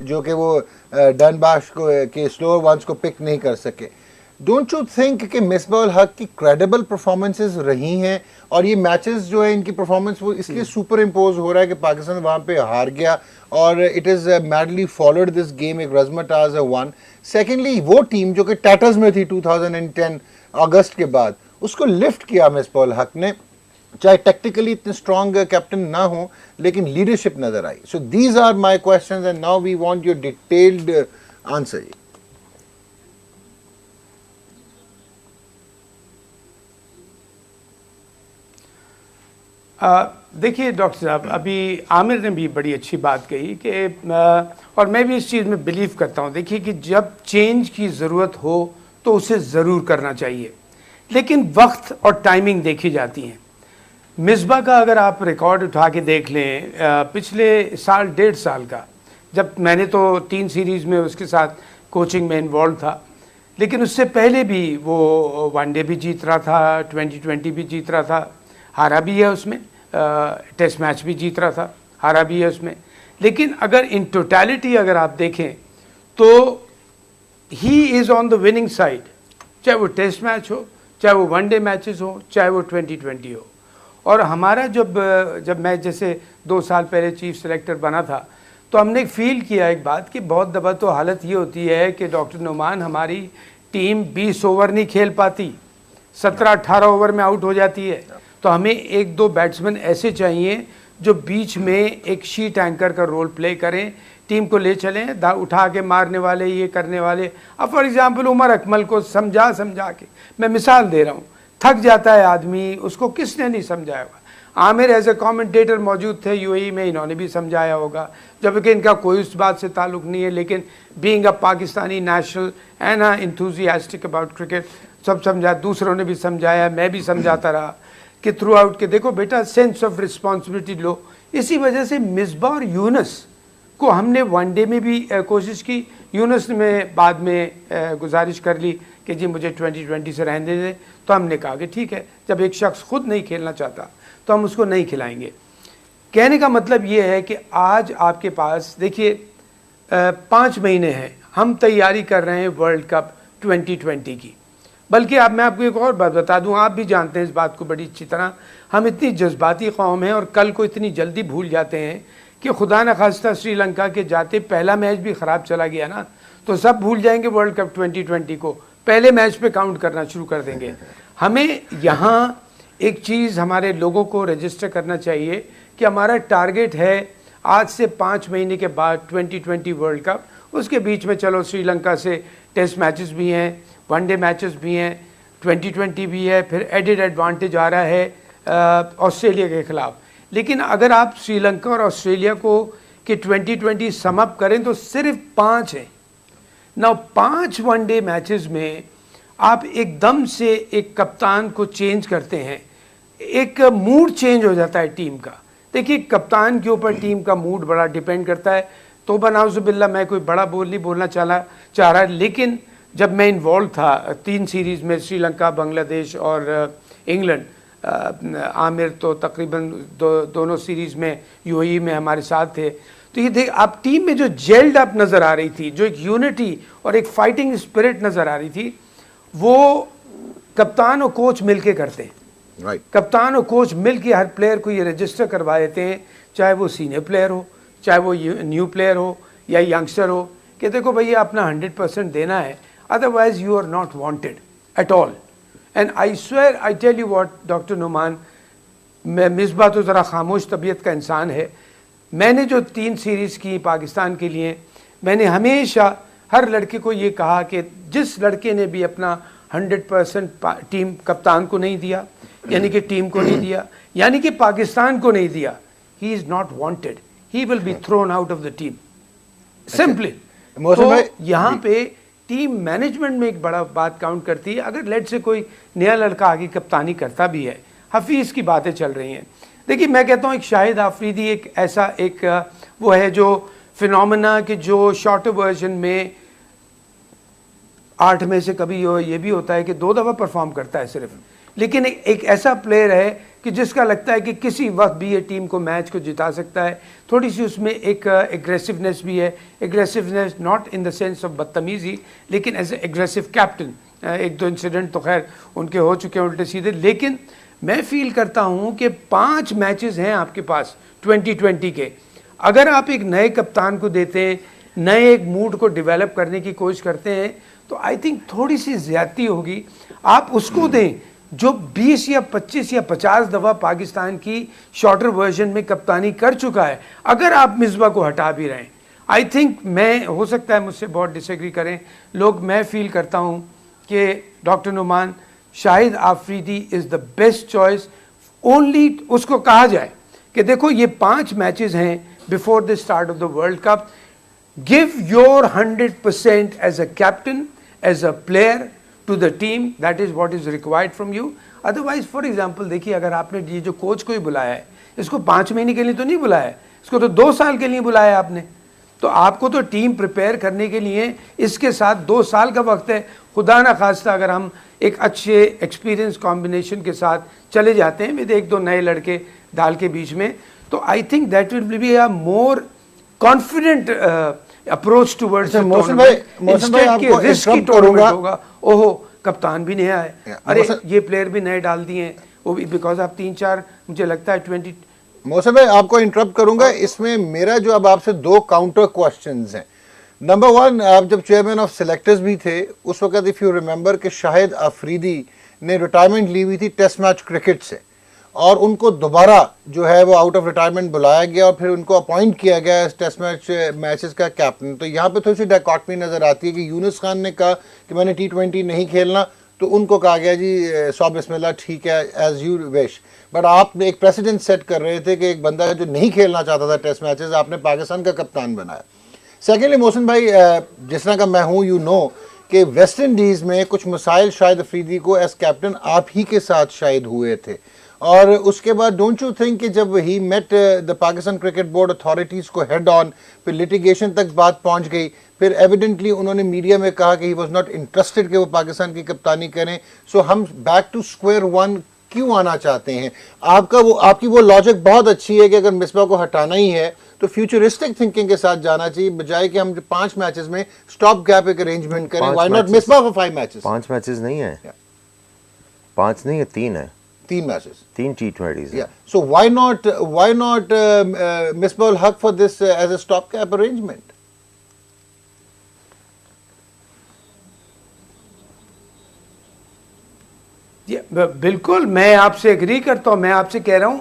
जो कि वो डनबाश को के स्लोअर वंस को पिक नहीं कर सके। डोंट यू थिंक कि मिसबाह उल हक की क्रेडिबल परफॉर्मेंसेस रही हैं और ये मैचेस जो है इनकी परफॉर्मेंस वो इसलिए सुपर इम्पोज हो रहा है कि पाकिस्तान वहाँ पे हार गया और it is madly followed this game, एक रज़मताज़ वन। सेकेंडली वो टीम जो कि टैटर्स में थी 2010 अगस्त के बाद, उसको लिफ्ट किया मिसबाह उल हक ने, चाहे टेक्निकली इतने स्ट्रॉन्ग कैप्टन ना हो लेकिन लीडरशिप नजर आई। So these are my questions and now we want your detailed answer. देखिए डॉक्टर साहब, अभी आमिर ने भी बड़ी अच्छी बात कही कि और मैं भी इस चीज़ में बिलीव करता हूँ। देखिए कि जब चेंज की ज़रूरत हो तो उसे ज़रूर करना चाहिए, लेकिन वक्त और टाइमिंग देखी जाती है। मिसबाह का अगर आप रिकॉर्ड उठा के देख लें, पिछले साल 1.5 साल का, जब मैंने तो 3 सीरीज़ में उसके साथ कोचिंग में इन्वॉल्व था, लेकिन उससे पहले भी वो वनडे भी जीत रहा था, 2020 भी जीत रहा था, हारा भी है उसमें, टेस्ट मैच भी जीत रहा था, हारा भी है उसमें। लेकिन अगर इन टोटलिटी अगर आप देखें तो he is on the winning side, चाहे वो टेस्ट मैच हो, चाहे वो वनडे मैचेस हो, चाहे वो 2020 हो। और हमारा जब मैं जैसे 2 साल पहले चीफ सेलेक्टर बना था तो हमने फील किया एक बात कि बहुत दफ़ा तो हालत ये होती है कि डॉक्टर नुमान हमारी टीम 20 ओवर नहीं खेल पाती, 17-18 ओवर में आउट हो जाती है। तो हमें 1-2 बैट्समैन ऐसे चाहिए जो बीच में एक शीट एंकर का रोल प्ले करें, टीम को ले चलें, उठा के मारने वाले, ये करने वाले। अब फॉर एग्जांपल उमर अकमल को समझा के, मैं मिसाल दे रहा हूँ, थक जाता है आदमी, उसको किसने नहीं समझाया होगा। आमिर एज ए कमेंटेटर मौजूद थे यूएई में, इन्होंने भी समझाया होगा, जबकि इनका कोई उस बात से ताल्लुक़ नहीं है, लेकिन being a Pakistani national and enthusiastic about cricket सब समझा, दूसरों ने भी समझाया, मैं भी समझाता रहा कि थ्रू आउट के देखो बेटा सेंस ऑफ रिस्पॉन्सिबिलिटी लो। इसी वजह से मिसबाह और यूनुस को हमने वनडे में भी कोशिश की। यूनुस ने बाद में गुजारिश कर ली कि जी मुझे 2020 से रहने दें, तो हमने कहा कि ठीक है, जब एक शख्स खुद नहीं खेलना चाहता तो हम उसको नहीं खिलाएंगे। कहने का मतलब ये है कि आज आपके पास देखिए 5 महीने हैं, हम तैयारी कर रहे हैं वर्ल्ड कप 2020 की। बल्कि अब मैं आपको एक और बात बता दूं, आप भी जानते हैं इस बात को बड़ी अच्छी तरह, हम इतनी जज्बाती कौम हैं और कल को इतनी जल्दी भूल जाते हैं कि खुदा न खास्ता श्रीलंका के जाते पहला मैच भी ख़राब चला गया ना तो सब भूल जाएंगे वर्ल्ड कप 2020 को, पहले मैच पे काउंट करना शुरू कर देंगे। हमें यहाँ एक चीज़ हमारे लोगों को रजिस्टर करना चाहिए कि हमारा टारगेट है आज से 5 महीने के बाद 2020 वर्ल्ड कप। उसके बीच में चलो श्रीलंका से टेस्ट मैचेस भी हैं, वनडे मैचेस भी हैं, 2020 भी है, फिर एडेड एडवांटेज आ रहा है ऑस्ट्रेलिया के ख़िलाफ़। लेकिन अगर आप श्रीलंका और ऑस्ट्रेलिया को कि 2020 समअप करें तो सिर्फ 5 हैं ना। 5 वनडे मैचेस में आप एकदम से एक कप्तान को चेंज करते हैं, एक मूड चेंज हो जाता है टीम का। देखिए कप्तान के ऊपर टीम का मूड बड़ा डिपेंड करता है। तो बनाउजुबिल्ला मैं कोई बड़ा नहीं बोलना चाह रहा, लेकिन जब मैं इन्वॉल्व था 3 सीरीज़ में, श्रीलंका, बांग्लादेश और इंग्लैंड, आमिर तो तकरीबन दोनों सीरीज़ में यूएई में हमारे साथ थे। तो ये देख आप टीम में जो जेल्ड अप नज़र आ रही थी, जो एक यूनिटी और एक फाइटिंग स्पिरिट नज़र आ रही थी, वो कप्तान और कोच मिलके करते हैं। कप्तान और कोच मिलके हर प्लेयर को ये रजिस्टर करवा देते हैं, चाहे वो सीनियर प्लेयर हो, चाहे वो न्यू प्लेयर हो या यंगस्टर हो, कि देखो भैया अपना 100% देना है, otherwise you are not wanted at all. And I swear I tell you what doctor Numan, Misbah तो ज़रा खामोश तबीयत का इंसान है। मैंने जो 3 सीरीज़ की पाकिस्तान के लिए, मैंने हमेशा हर लड़के को ये कहा कि जिस लड़के ने भी अपना 100% टीम कप्तान को नहीं दिया, यानी कि टीम को नहीं दिया, यानी कि पाकिस्तान को नहीं दिया, he is not wanted, he will be thrown out of the team, simply. तो यहाँ पे टीम मैनेजमेंट में एक बड़ा बात काउंट करती है। अगर लेट से कोई नया लड़का आगे कप्तानी करता भी है, हफीज़ की बातें चल रही हैं, देखिए मैं कहता हूँ एक शाहिद आफरीदी एक ऐसा एक वो है जो फिनोमेना कि जो शॉर्टर वर्जन में 8 में से कभी ये भी होता है कि 2 दफ़ा परफॉर्म करता है सिर्फ, लेकिन एक ऐसा प्लेयर है कि जिसका लगता है कि किसी वक्त भी ये टीम को मैच को जिता सकता है। थोड़ी सी उसमें एक एग्रेसिवनेस भी है, aggressiveness not in the sense of बदतमीजी, लेकिन एज ए एग्रेसिव कैप्टन। एक दो इंसिडेंट तो खैर उनके हो चुके हैं उल्टे सीधे, लेकिन मैं फील करता हूं कि 5 मैचेस हैं आपके पास 2020 के। अगर आप एक नए कप्तान को देते हैं, नए एक मूड को डेवलप करने की कोशिश करते हैं, तो आई थिंक थोड़ी सी ज्यादती होगी। आप उसको दें जो 20 या 25 या 50 दफ़ा पाकिस्तान की शॉर्टर वर्जन में कप्तानी कर चुका है। अगर आप मिसबा को हटा भी रहे हैं, आई थिंक, मैं हो सकता है मुझसे बहुत डिसएग्री करें लोग, मैं फील करता हूं कि doctor Numan, Shahid Afridi is the best choice. Only उसको कहा जाए कि देखो ये 5 मैचेस हैं before the start of the world cup, give your 100% as a captain, as a player to the team, that is what is required from you. Otherwise for example देखिए, अगर आपने ये जो कोच को ही बुलाया है, इसको 5 महीने के लिए तो नहीं बुलाया है, इसको तो 2 साल के लिए बुलाया है आपने। तो आपको तो टीम प्रिपेयर करने के लिए इसके साथ 2 साल का वक्त है। खुदा ना खास्ता अगर हम एक अच्छे एक्सपीरियंस कॉम्बिनेशन के साथ चले जाते हैं विद 1-2 नए लड़के डाल के बीच में, तो I think that will be a more confident approach towards Mohsin भाई आपको इंटरप्ट करूंगा। होगा। ओहो, कप्तान भी नया है, अरे ये प्लेयर भी नए डाल दिए हैं, वो भी बिकॉज आप 3-4 मुझे लगता है 20। मोहसिन भाई आपको इंटरप्ट करूंगा, इसमें मेरा जो अब आपसे 2 काउंटर क्वेश्चंस हैं। नंबर 1, आप जब चेयरमैन ऑफ सिलेक्टर्स भी थे उस वक्त इफ यू रिमेंबर कि शाहिद अफरीदी ने रिटायरमेंट ली हुई थी टेस्ट मैच क्रिकेट से, और उनको दोबारा जो है वो आउट ऑफ रिटायरमेंट बुलाया गया और फिर उनको अपॉइंट किया गया टेस्ट मैचेस का कैप्टन। तो यहाँ पे थोड़ी सी डायकॉटमी नजर आती है कि यूनुस खान ने कहा कि मैंने T20 नहीं खेलना, तो उनको कहा गया जी 100 बिस्मिल्लाह ठीक है एज यू विश। बट आप एक प्रेसिडेंट सेट कर रहे थे कि एक बंदा जो नहीं खेलना चाहता था टेस्ट मैचेस, आपने पाकिस्तान का कप्तान बनाया। सेकेंडली मोहसिन भाई, जिस तरह का मैं हूँ यू नो कि वेस्ट इंडीज़ में कुछ मसाइल शाहिद अफरीदी को एज कैप्टन आप ही के साथ शायद हुए थे, और उसके बाद डोंट यू थिंक कि जब he met the Pakistan cricket board authorities को हेड ऑन, फिर लिटिगेशन तक बात पहुंच गई, फिर एविडेंटली उन्होंने मीडिया में कहा कि ही वाज नॉट इंटरेस्टेड कि वो पाकिस्तान की कप्तानी करें। सो हम बैक टू स्क्वायर वन क्यों आना चाहते हैं? आपकी वो लॉजिक बहुत अच्छी है कि अगर मिसबा को हटाना ही है तो फ्यूचरिस्टिक थिंकिंग के साथ जाना चाहिए, बजाय कि हम 5 मैचेस में स्टॉप गैप एक अरेंजमेंट करें। Why not Misbah for 5 matches? 5 matches नहीं है, 5 नहीं है, 3 है, 3 matches, 3 T20s। Yeah. So why not Misbah ul Haq for this as a stopgap arrangement? बिल्कुल, मैं आपसे एग्री करता हूं। मैं आपसे कह रहा हूं